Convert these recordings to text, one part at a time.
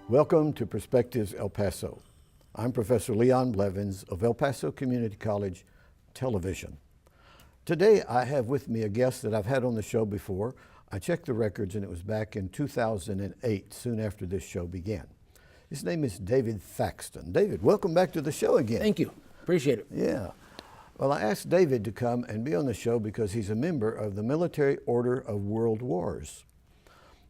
Welcome to Perspectives El Paso. I'm Professor Leon Blevins of El Paso Community College Television. Today I have with me a guest that I've had on the show before. I checked the records and it was back in 2008, soon after this show began. His name is David Thackston. David, welcome back to the show again. Thank you. Appreciate it. Yeah. Well, I asked David to come and be on the show because he's a member of the Military Order of World Wars.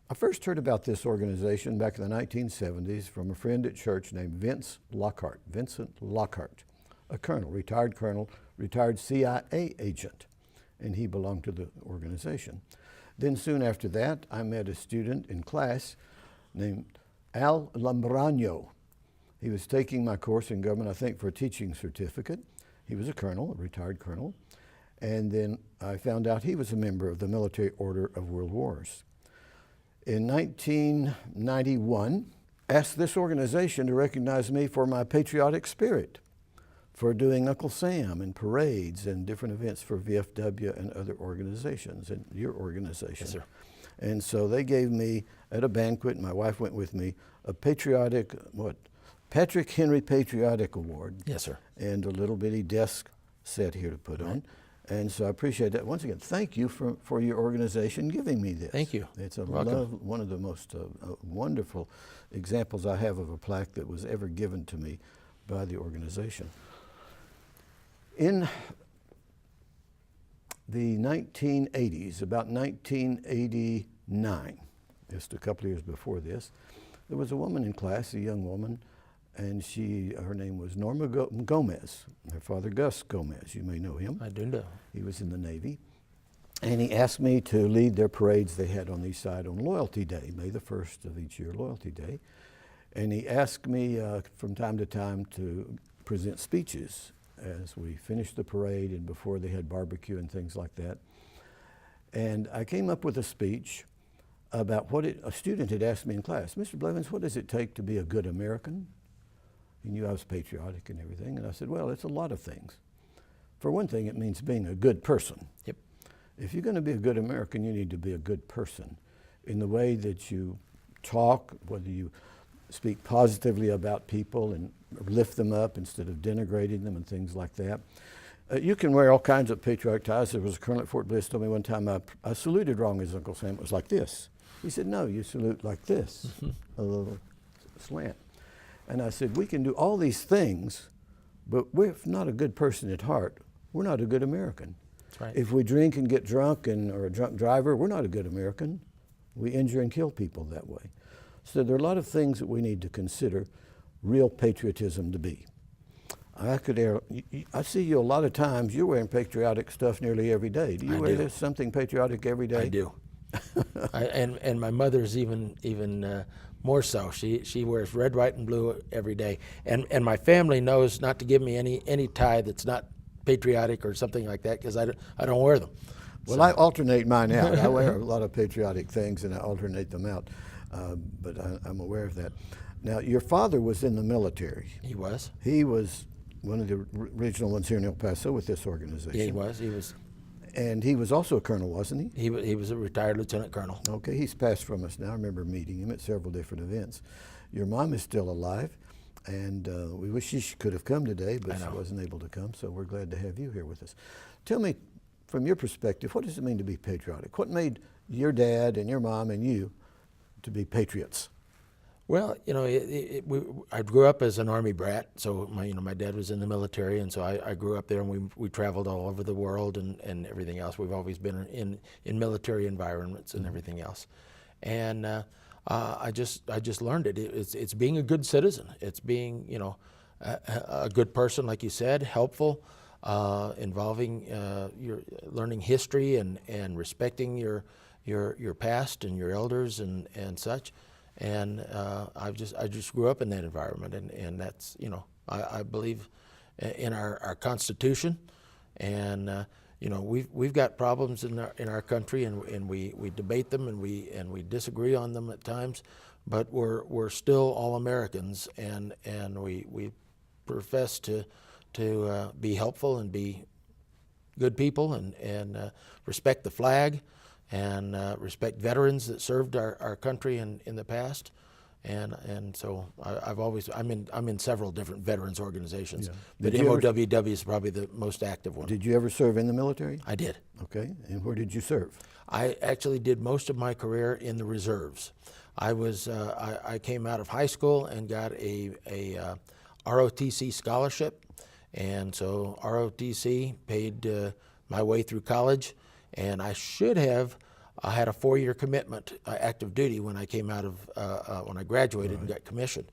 I first heard about this organization back in the 1970s from a friend at church named Vincent Lockhart, a colonel, retired CIA agent, and he belonged to the organization. Then soon after that, I met a student in class named Al Lambrano. He was taking my course in government, I think, for a teaching certificate. He was a retired colonel, and then I found out he was a member of the Military Order of World Wars. In 1991, asked this organization to recognize me for my patriotic spirit, for doing Uncle Sam and parades and different events for VFW and other organizations, and your organization. Yes, sir. And so they gave me, at a banquet, my wife went with me, a patriotic, Patrick Henry Patriotic Award. Yes, sir. And a little bitty desk set here to put on. And so I appreciate that. Once again, thank you for your organization giving me this. Thank you. It's one of the most wonderful examples I have of a plaque that was ever given to me by the organization. In the 1980s, about 1989, just a couple of years before this, there was a woman in class, a young woman, and her name was Norma Gomez. Her father, Gus Gomez, you may know him. I do know. He was in the Navy. And he asked me to lead their parades they had on the east side on Loyalty Day, May the 1st of each year, Loyalty Day. And he asked me from time to time to present speeches as we finished the parade and before they had barbecue and things like that. And I came up with a speech about what a student had asked me in class, Mr. Blevins, what does it take to be a good American? He knew I was patriotic and everything. And I said, well, it's a lot of things. For one thing, it means being a good person. Yep. If you're going to be a good American, you need to be a good person in the way that you talk, whether you speak positively about people and lift them up instead of denigrating them and things like that. You can wear all kinds of patriotic ties. There was a colonel at Fort Bliss told me one time I saluted wrong as Uncle Sam. It was like this. He said, no, you salute like this, a little slant. And I said, we can do all these things, but if not a good person at heart, we're not a good American. That's right. If we drink and get drunk or a drunk driver, we're not a good American. We injure and kill people that way. So there are a lot of things that we need to consider real patriotism to be. I see you a lot of times, you're wearing patriotic stuff nearly every day. Do you wear something patriotic every day? I do. And my mother's even more so. She wears red, white, and blue every day. And my family knows not to give me any tie that's not patriotic or something like that because I don't wear them. Well, I alternate mine out. I wear a lot of patriotic things and I alternate them out, but I'm aware of that. Now, your father was in the military. He was. He was one of the original ones here in El Paso with this organization. Yeah, he was. He was. And he was also a colonel, wasn't he? He was a retired lieutenant colonel. Okay, he's passed from us now. I remember meeting him at several different events. Your mom is still alive, and we wish she could have come today, but she wasn't able to come, so we're glad to have you here with us. Tell me, from your perspective, what does it mean to be patriotic? What made your dad and your mom and you to be patriots? Well, you know, I grew up as an Army brat, so my dad was in the military, and so I grew up there, and we traveled all over the world and everything else. We've always been in military environments and everything else, and I just learned it. It's being a good citizen. It's being a good person, like you said, helpful, involving your learning history and respecting your past and your elders and such. And I just grew up in that environment, and that's I believe in our Constitution, and we've got problems in our country, and we debate them and we disagree on them at times, but we're still all Americans, and we profess to be helpful and be good people and respect the flag and respect veterans that served our country in the past, And so I'm in several different veterans organizations. Yeah. But Did you ever- MOWW is probably the most active one. Did you ever serve in the military? I did. Okay, and where did you serve? I actually did most of my career in the reserves. I came out of high school and got a ROTC scholarship, and so ROTC paid my way through college, and I should have had a 4-year commitment, active duty, when I came out of when I graduated and got commissioned.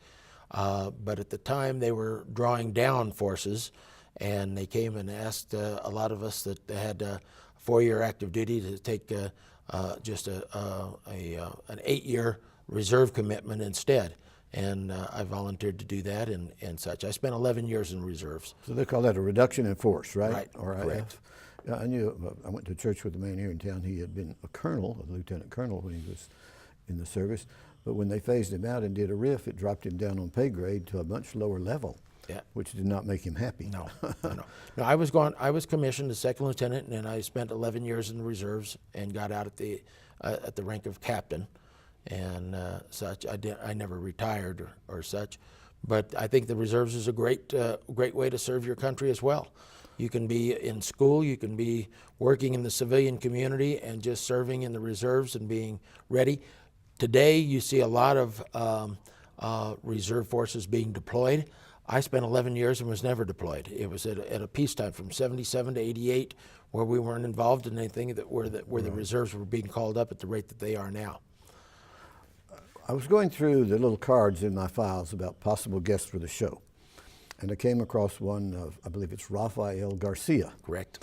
But at the time they were drawing down forces, and they came and asked a lot of us that had 4-year active duty to take just an 8-year reserve commitment instead. And I volunteered to do that and such. I spent 11 years in reserves. So they call that a reduction in force, right? Right, Or correct. Yeah, I knew, I went to church with a man here in town. He had been a colonel, a lieutenant colonel when he was in the service. But when they phased him out and did a RIF, it dropped him down on pay grade to a much lower level, Yeah. which did not make him happy. No, no. No, I was commissioned as second lieutenant, and I spent 11 years in the reserves and got out at the rank of captain and such. I never retired or such, but I think the reserves is a great way to serve your country as well. You can be in school, you can be working in the civilian community, and just serving in the reserves and being ready. Today, you see a lot of reserve forces being deployed. I spent 11 years and was never deployed. It was at a peacetime from 77 to 88, where we weren't involved in anything where the reserves were being called up at the rate that they are now. I was going through the little cards in my files about possible guests for the show, and I came across one of, I believe it's Rafael Garcia. Correct.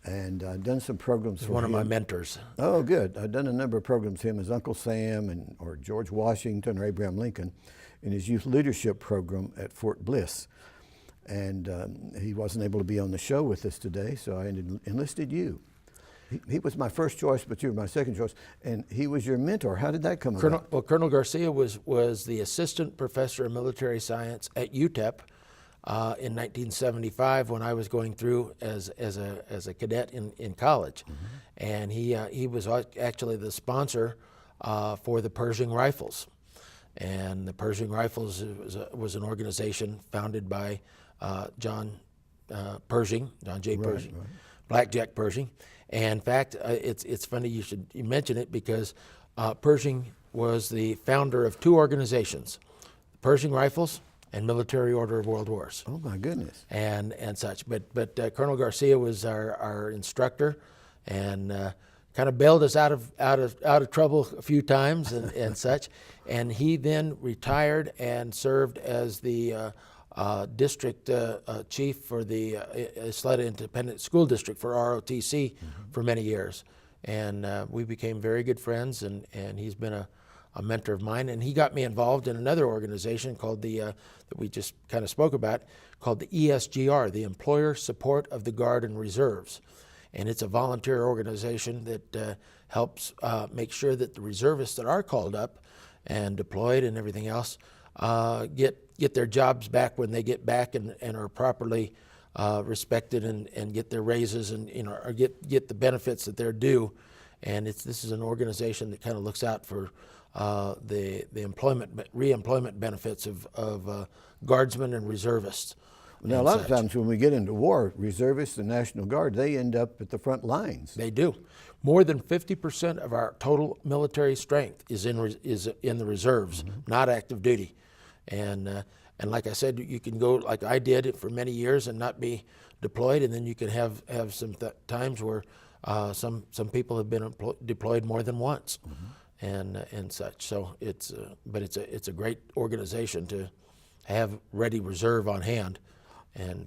And I'd done some programs for him. One of my mentors. Oh, good. I'd done a number of programs, him as Uncle Sam or George Washington or Abraham Lincoln in his youth leadership program at Fort Bliss. And he wasn't able to be on the show with us today, so I enlisted you. He was my first choice, but you were my second choice, and he was your mentor. How did that come about? Well, Colonel Garcia was the assistant professor of military science at UTEP in 1975 when I was going through as a cadet in college. Mm-hmm. And he was actually the sponsor for the Pershing rifles. And the Pershing Rifles was an organization founded by John Pershing, John J. Pershing, right. Blackjack Pershing. And in fact, it's funny you mention it because Pershing was the founder of 2 organizations, Pershing Rifles and Military Order of World Wars. Oh my goodness! And such, but Colonel Garcia was our instructor, and kind of bailed us out of trouble a few times and such. And he then retired and served as the district chief for the Isleta Independent School District for ROTC mm-hmm. for many years. And we became very good friends, and he's been a mentor of mine. And he got me involved in another organization called that we just kind of spoke about, called the ESGR, the Employer Support of the Guard and Reserves. And it's a volunteer organization that helps make sure that the reservists that are called up and deployed and everything else get their jobs back when they get back and are properly respected and get their raises and or get the benefits that they're due. And this is an organization that kind of looks out for the reemployment benefits of guardsmen and reservists. Now, a lot of times when we get into war, reservists and National Guard, they end up at the front lines. They do. More than 50% of our total military strength is in the reserves, mm-hmm. not active duty. And like I said, you can go like I did for many years and not be deployed, and then you can have some times where some people have been deployed more than once, mm-hmm. and such. So it's a great organization to have ready reserve on hand and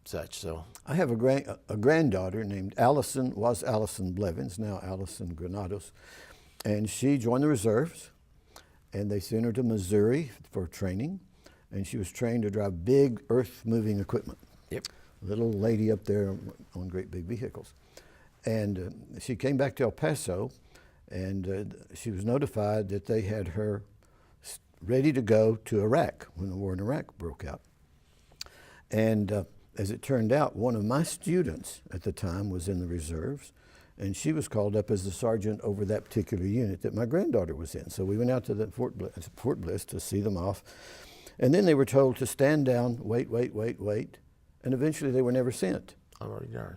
such. So I have a granddaughter named Allison Blevins, now Allison Granados, and she joined the reserves, and they sent her to Missouri for training, and she was trained to drive big earth-moving equipment. Yep. Little lady up there on great big vehicles. And she came back to El Paso, and she was notified that they had her ready to go to Iraq when the war in Iraq broke out. And as it turned out, one of my students at the time was in the reserves, and she was called up as the sergeant over that particular unit that my granddaughter was in. So we went out to the Fort Bliss to see them off. And then they were told to stand down, wait, and eventually they were never sent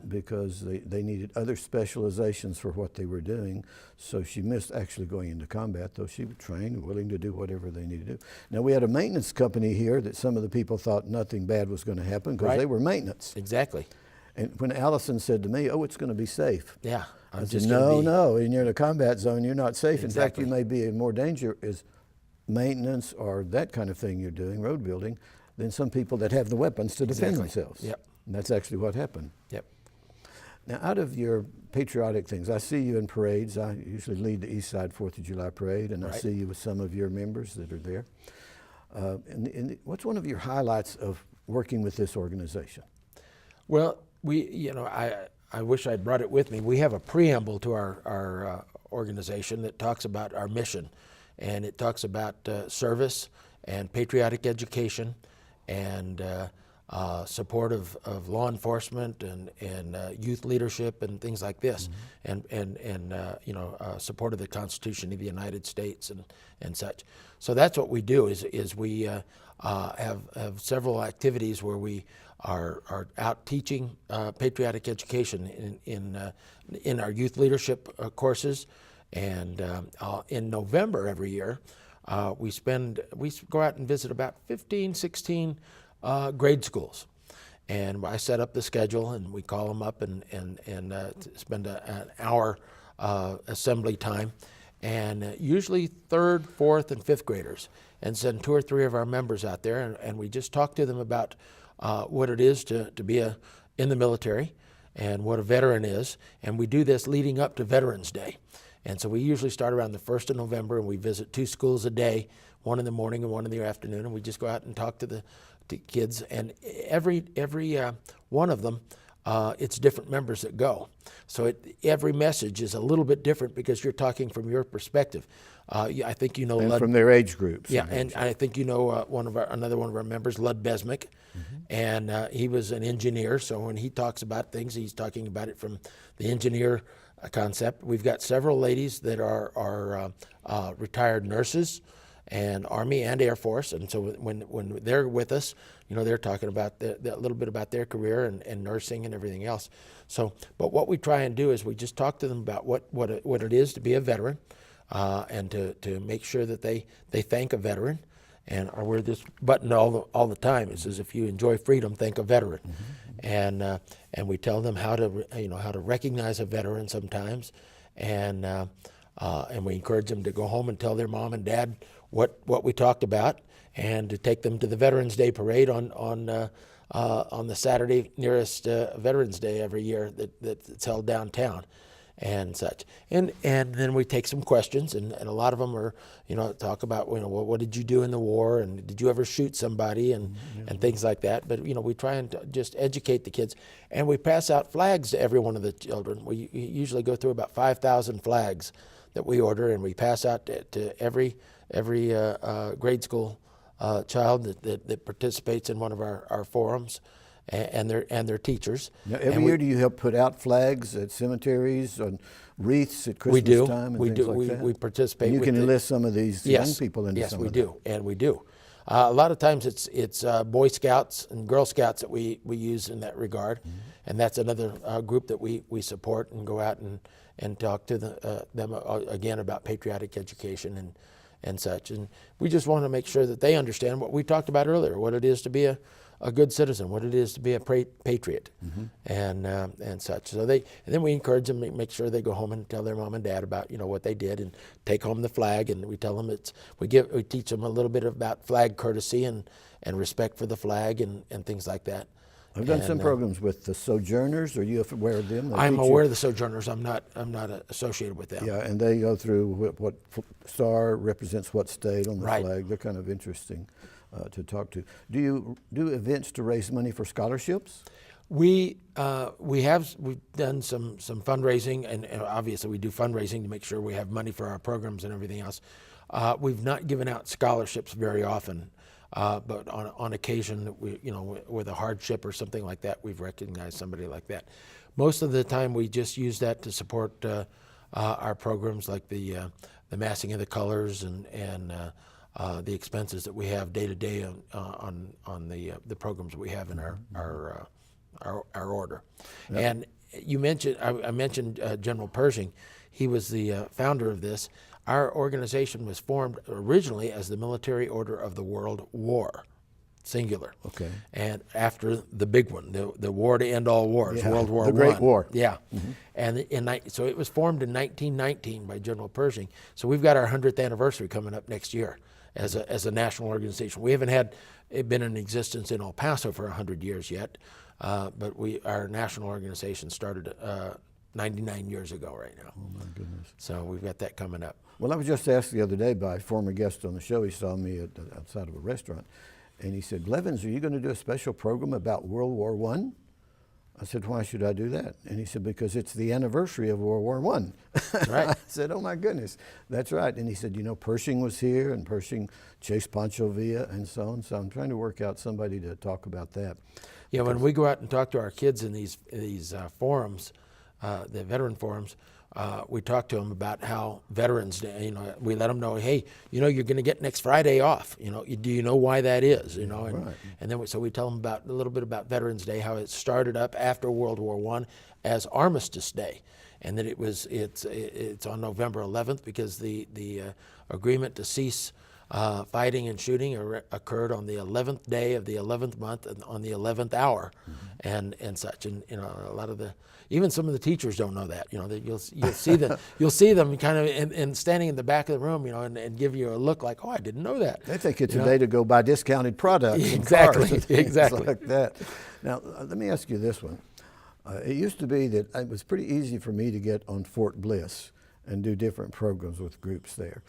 because they needed other specializations for what they were doing. So she missed actually going into combat, though she was trained and willing to do whatever they needed to do. Now, we had a maintenance company here that some of the people thought nothing bad was going to happen because they were maintenance. Exactly. And when Allison said to me, "Oh, it's going to be safe," Yeah. I said, no, and you're in a combat zone, you're not safe. Exactly. In fact, you may be in more danger as maintenance or that kind of thing you're doing, road building, than some people that have the weapons to defend themselves. Yep. And that's actually what happened. Yep. Now, out of your patriotic things, I see you in parades. I usually lead the East Side 4th of July parade, and I see you with some of your members that are there. And what's one of your highlights of working with this organization? Well, I wish I'd brought it with me. We have a preamble to our organization that talks about our mission, and it talks about service and patriotic education and support of law enforcement and youth leadership and things like this, and support of the Constitution of the United States and such. So that's what we do. Is we have several activities where we are out teaching patriotic education in our youth leadership courses, and in November every year we go out and visit about 15, 16 grade schools, and I set up the schedule and we call them up and spend an hour assembly time, and usually 3rd, 4th, and 5th graders, and send 2 or 3 of our members out there, and we just talk to them about what it is to be in the military and what a veteran is, and we do this leading up to Veterans Day. And so we usually start around the 1st of November, and we visit 2 schools a day, one in the morning and one in the afternoon, and we just go out and talk to the kids, and every one of them, it's different members that go. So every message is a little bit different because you're talking from your perspective. I think you know and from their age groups. Yeah, and I think you know another one of our members, Lud Besmick, and he was an engineer. So when he talks about things, he's talking about it from the engineer concept. We've got several ladies that are retired nurses, and Army and Air Force, and so when they're with us, they're talking about that little bit about their career and nursing and everything else. So, but what we try and do is we just talk to them about what it is to be a veteran, and to make sure that they thank a veteran, and I wear this button all the time. It says, "If you enjoy freedom, thank a veteran," and we tell them how to recognize a veteran sometimes, and we encourage them to go home and tell their mom and dad what we talked about, and to take them to the Veterans Day parade on the Saturday nearest Veterans Day every year that's held downtown and such. And then we take some questions, and a lot of them are, talk about, what did you do in the war, and did you ever shoot somebody, and things like that. But, we try and just educate the kids, and we pass out flags to every one of the children. We usually go through about 5,000 flags that we order, and we pass out to every grade school child that participates in one of our forums, and their teachers. Now, every year, do you help put out flags at cemeteries, on wreaths at Christmas time, and things like that? We participate. And you can enlist some of these young people into some of that. Yes, we do. A lot of times it's Boy Scouts and Girl Scouts that we use in that regard, and that's another group that we support and go out and talk to them again about patriotic education and such. And we just want to make sure that they understand what we talked about earlier, what it is to be a good citizen, what it is to be a patriot, and such. So then we encourage them to make sure they go home and tell their mom and dad about what they did, and take home the flag. And we tell them we teach them a little bit about flag courtesy and respect for the flag and things like that. I've done some programs with the Sojourners. Are you aware of them? I'm aware of the Sojourners. I'm not associated with them. Yeah, and they go through what star represents what state on the Right. flag. They're kind of interesting to talk to. Do you do events to raise money for scholarships? We've done some fundraising, and obviously we do fundraising to make sure we have money for our programs and everything else. We've not given out scholarships very often. But on occasion, with a hardship or something like that, we've recognized somebody like that. most of the time we just use that to support our programs, like the massing of the colors and the expenses that we have day to day on the programs that we have in our order. Yep. And you mentioned, I mentioned General Pershing. He was the founder of this. Our organization was formed originally as the Military Order of the World War, singular. Okay. And after the big one, the war to end all wars, Yeah, World War I. the Great War. Yeah. And so it was formed in 1919 by General Pershing. So we've got our 100th anniversary coming up next year as a national organization. We haven't had it been in existence in El Paso for 100 years yet, but our national organization started 99 years ago right now. Oh my goodness. So we've got that coming up. Well, I was just asked the other day by a former guest on the show. He saw me outside of a restaurant, and he said, "Blevins, are you going to do a special program about World War I?" I said, "Why should I do that?" And he said, "Because it's the anniversary of World War I." Right. I said, "Oh my goodness, that's right." And he said, "You know, Pershing was here, and Pershing chased Pancho Villa, and so on." So I'm trying to work out somebody to talk about that. Yeah, when we go out and talk to our kids in these forums, the veteran forums, we talk to them about how Veterans Day, we let them know, hey, you're going to get next Friday off. Do you know why that is? And, Right. and then so we tell them a little bit about Veterans Day, how it started up after World War I as Armistice Day, and that it's on November 11th because the agreement to cease fighting and shooting occurred on the 11th day of the 11th month and on the 11th hour, and such. And a lot of even some of the teachers don't know that. That you'll see them kind of and standing in the back of the room, and give you a look like, oh, I didn't know that. They think it's a day to go buy discounted products. Exactly, and cars, exactly. things like that. Now, let me ask you this one. It used to be that it was pretty easy for me to get on Fort Bliss and do different programs with groups there.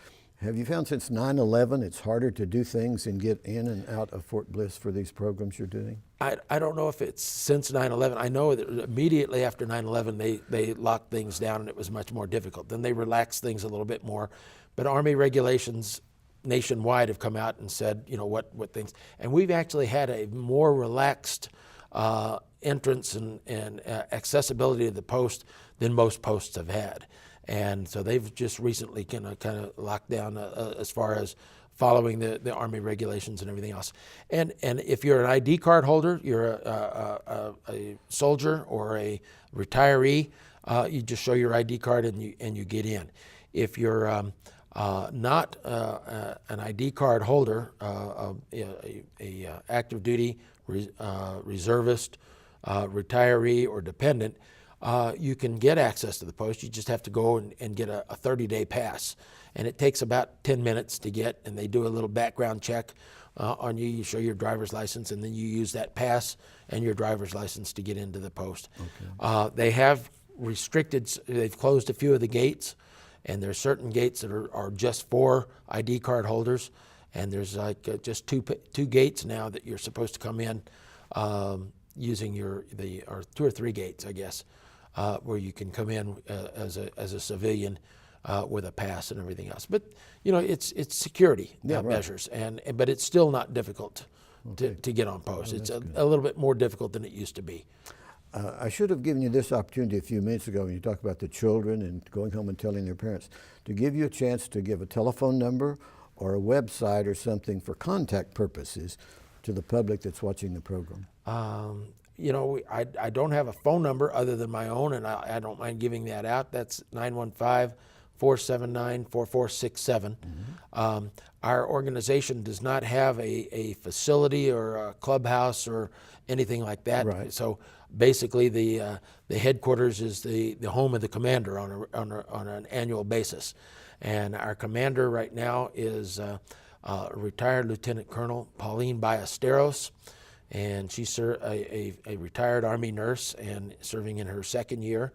Have you found since 9/11 it's harder to do things and get in and out of Fort Bliss for these programs you're doing? I don't know if it's since 9/11. I know that immediately after 9/11 they locked things down and it was much more difficult. Then they relaxed things a little bit more. But Army regulations nationwide have come out and said, what things. And we've actually had a more relaxed entrance and accessibility to the post than most posts have had. And so they've just recently kind of locked down as far as following the Army regulations and everything else. And if you're an ID card holder, you're a soldier or a retiree, you just show your ID card and you get in. If you're not an ID card holder, a active duty reservist, retiree, or dependent, you can get access to the post. You just have to go and get a 30-day pass. And it takes about 10 minutes to get, and they do a little background check on you. You show your driver's license, and then you use that pass and your driver's license to get into the post. Okay. They have they've closed a few of the gates, and there's certain gates that are just for ID card holders. And there's just two gates now that you're supposed to come in using or 2 or 3 gates, I guess, where you can come in as a civilian with a pass and everything else. But it's security measures, but it's still not difficult to get on post. It's a little bit more difficult than it used to be. I should have given you this opportunity a few minutes ago when you talked about the children and going home and telling their parents, to give you a chance to give a telephone number or a website or something for contact purposes to the public that's watching the program. I don't have a phone number other than my own, and I don't mind giving that out. That's 915-479-4467. Our organization does not have a facility or a clubhouse or anything like that. Right. So basically, the headquarters is the home of the commander on an annual basis, and our commander right now is retired Lieutenant Colonel Pauline Ballesteros. And she's a retired Army nurse and serving in her 2nd year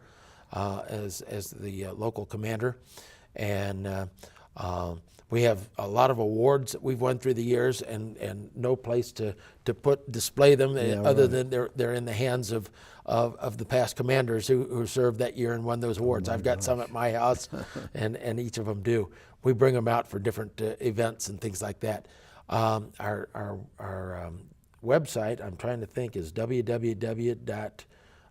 as the local commander. And we have a lot of awards that we've won through the years, and no place to display them other than they're in the hands of the past commanders who served that year and won those awards. I've got some at my house, and each of them do. We bring them out for different events and things like that. Our website, I'm trying to think, is www.army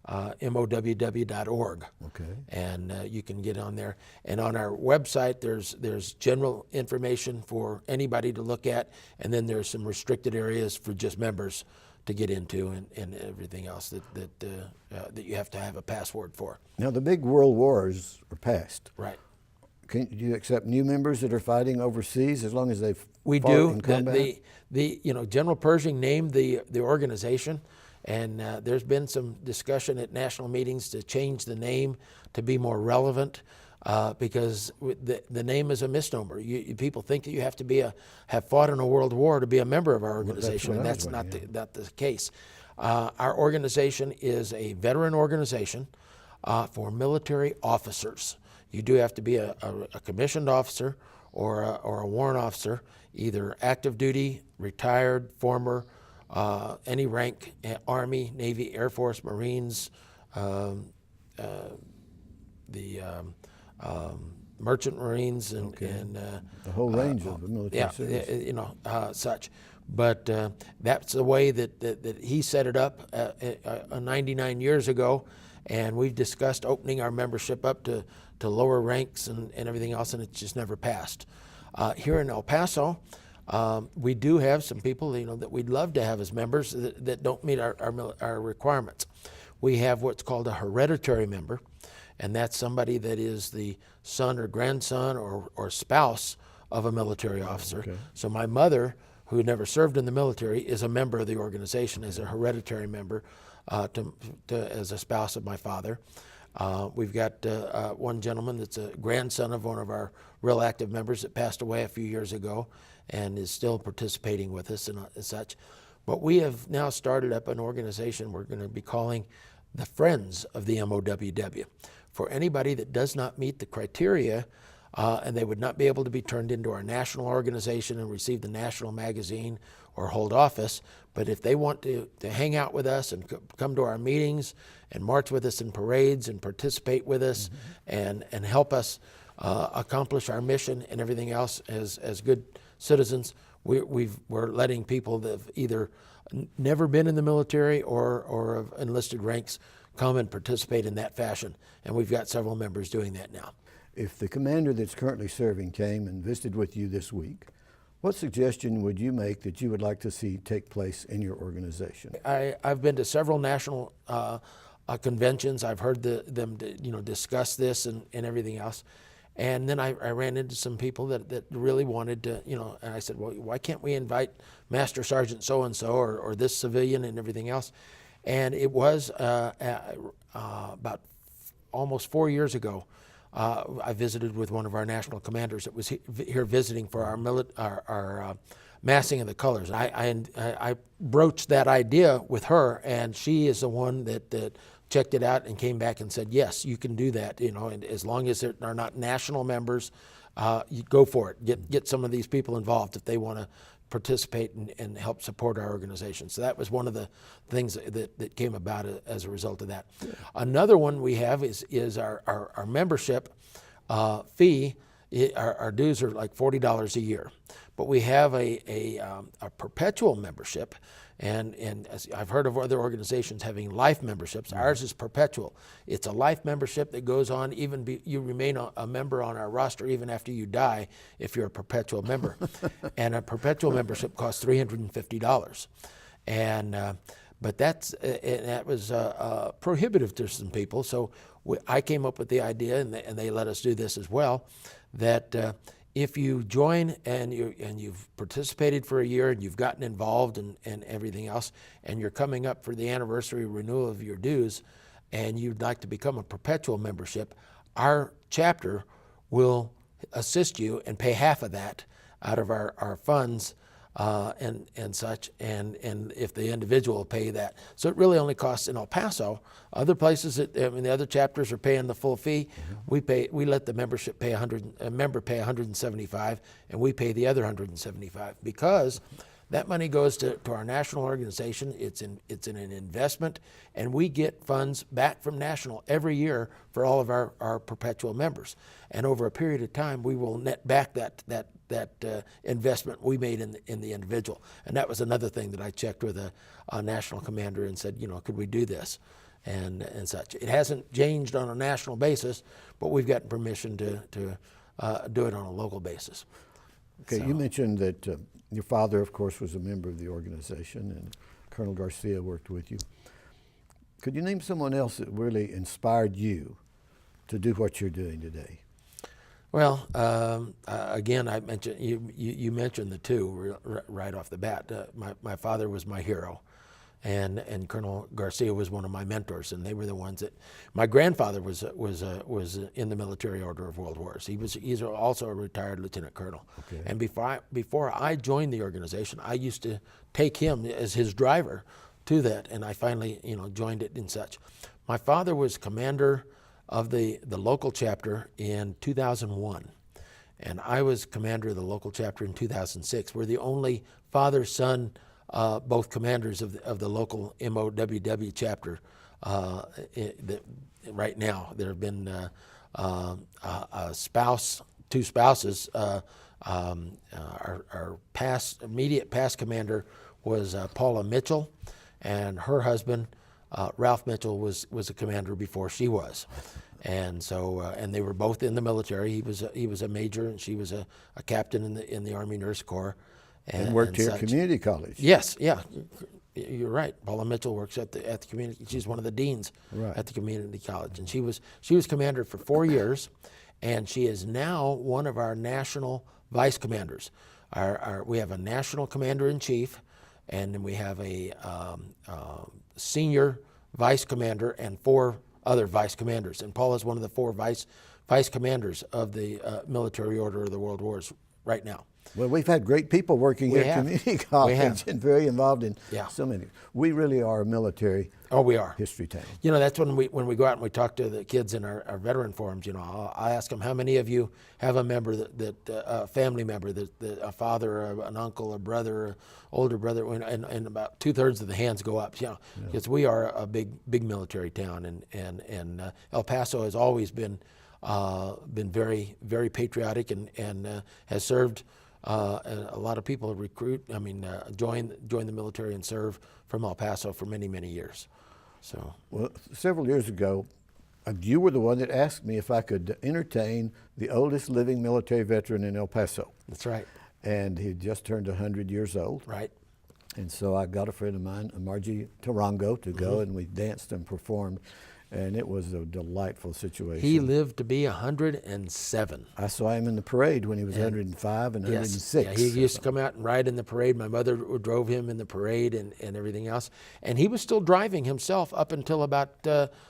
MOWW.org. Okay. And you can get on there. And on our website, there's general information for anybody to look at, and then there's some restricted areas for just members to get into, and everything else that you have to have a password for. Now, the big world wars are past. Right. Do you accept new members that are fighting overseas as long as they've We fought do. in combat? General Pershing named the organization, and there's been some discussion at national meetings to change the name to be more relevant, because the name is a misnomer. People think that you have to have fought in a world war to be a member of our organization, and that's not the case. Our organization is a veteran organization for military officers. You do have to be a commissioned officer or a warrant officer, either active duty, retired, former, any rank, Army, Navy, Air Force, Marines, Merchant Marines, and the whole range of the military service. Such. But that's the way that he set it up 99 years ago, and we've discussed opening our membership up to lower ranks and everything else, and it's just never passed. Here in El Paso, we do have some people that we'd love to have as members that don't meet our requirements. We have what's called a hereditary member, and that's somebody that is the son or grandson or spouse of a military officer. Okay. So my mother, who never served in the military, is a member of the organization as a hereditary member, as a spouse of my father. We've got one gentleman that's a grandson of one of our real active members that passed away a few years ago and is still participating with us and such. But we have now started up an organization we're going to be calling the Friends of the MOWW. For anybody that does not meet the criteria, and they would not be able to be turned into our national organization and receive the national magazine or hold office, but if they want to hang out with us and come to our meetings and march with us in parades and participate with us, and help us accomplish our mission and everything else as good citizens, we're letting people that have either never been in the military or of enlisted ranks come and participate in that fashion. And we've got several members doing that now. If the commander that's currently serving came and visited with you this week, what suggestion would you make that you would like to see take place in your organization? I've been to several national conventions. I've heard them discuss this and everything else. And then I ran into some people that really wanted to, and I said, well, why can't we invite Master Sergeant so-and-so or this civilian and everything else? And it was about almost 4 years ago. I visited with one of our national commanders that was here visiting for our massing of the colors. I broached that idea with her, and she is the one that checked it out and came back and said, yes, you can do that. And as long as they're not national members, you go for it. Get some of these people involved if they want to participate and help support our organization. So that was one of the things that came about as a result of that. Yeah. Another one we have is our membership fee. Our dues are like $40 a year, but we have a perpetual membership, and as I've heard of other organizations having life memberships. Mm-hmm. Ours is perpetual. It's a life membership that goes on you remain a member on our roster even after you die if you're a perpetual member. And a perpetual membership costs $350, but that was prohibitive to some people. So I came up with the idea, and they let us do this as well, that if you join and you've participated for a year and you've gotten involved and everything else, and you're coming up for the anniversary renewal of your dues, and you'd like to become a perpetual membership, our chapter will assist you and pay half of that out of our funds and such, and if the individual will pay that. So it really only costs in El Paso. Other places, the other chapters are paying the full fee. Mm-hmm. We let the membership pay member pay $175, and we pay the other $175 because that money goes to our national organization. It's in an investment, and we get funds back from national every year for all of our perpetual members. And over a period of time, we will net back that investment we made in the individual. And that was another thing that I checked with a national commander and said, could we do this? and such. It hasn't changed on a national basis, but we've gotten permission to do it on a local basis. Okay, So- you mentioned that your father, of course, was a member of the organization, and Colonel Garcia worked with you. Could you name someone else that really inspired you to do what you're doing today? Well, again, I mentioned you mentioned the two right off the bat. My father was my hero, and Colonel Garcia was one of my mentors, and they were the ones that. My grandfather was in the Military Order of World Wars. He's also a retired lieutenant colonel. Okay. And before I joined the organization, I used to take him as his driver to that, and I finally joined it and such. My father was commander of the local chapter in 2001, and I was commander of the local chapter in 2006. We're the only father-son, both commanders of the local MOWW chapter right now. There have been two spouses. Our immediate past commander was Paula Mitchell, and her husband, Ralph Mitchell, was a commander before she was. And so, and they were both in the military. He was a major, and she was a captain in the Army Nurse Corps. And worked here at such. community college. Yes, yeah, you're right. Paula Mitchell works at the community. She's one of the deans Right. at the community college, and she was commander for 4 years, and she is now one of our national vice commanders. We have a national commander in chief, and then we have a senior vice commander and 4 other vice commanders. And Paul is one of the 4 vice commanders of the Military Order of the World Wars right now. Well, we've had great people working here at community college and very involved in so many. We really are a military we are. history town. That's when we go out and we talk to the kids in our veteran forums. I ask them, how many of you have a member a family member, a father, an uncle, a brother, an older brother, and about 2/3 of the hands go up. Because we are a big military town, and El Paso has always been very, very patriotic and has served. A lot of people join the military and serve from El Paso for many, many years. So, well, several years ago, you were the one that asked me if I could entertain the oldest living military veteran in El Paso. That's right. And he just turned 100 years old. Right. And so I got a friend of mine, Margie Tarango, to go, and we danced and performed. And it was a delightful situation. He lived to be 107. I saw him in the parade when he was 105 and 106. Yeah, he used to come out and ride in the parade. My mother drove him in the parade and everything else. And he was still driving himself up until about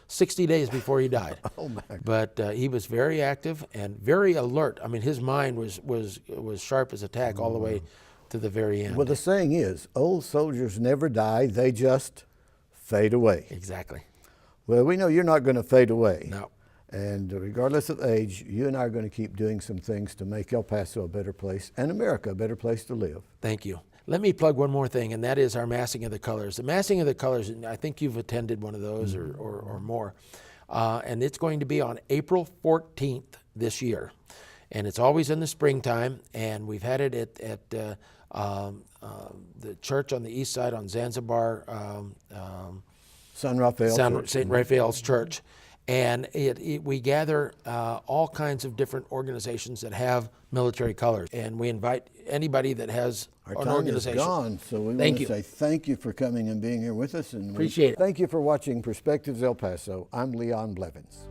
60 days before he died. Oh, my God. But he was very active and very alert. His mind was sharp as a tack all the way to the very end. Well, the saying is, old soldiers never die, they just fade away. Exactly. Well, we know you're not going to fade away. No. And regardless of age, you and I are going to keep doing some things to make El Paso a better place and America a better place to live. Thank you. Let me plug one more thing, and that is our Massing of the Colors. The Massing of the Colors, and I think you've attended one of those or more, and it's going to be on April 14th this year. And it's always in the springtime, and we've had it at the church on the east side on Zanzibar, San Rafael. St. Raphael's Church. And we gather all kinds of different organizations that have military colors. And we invite anybody that has Our an time organization. is gone, so we want to say thank you for coming and being here with us. And Appreciate it. Thank you for watching Perspectives El Paso. I'm Leon Blevins.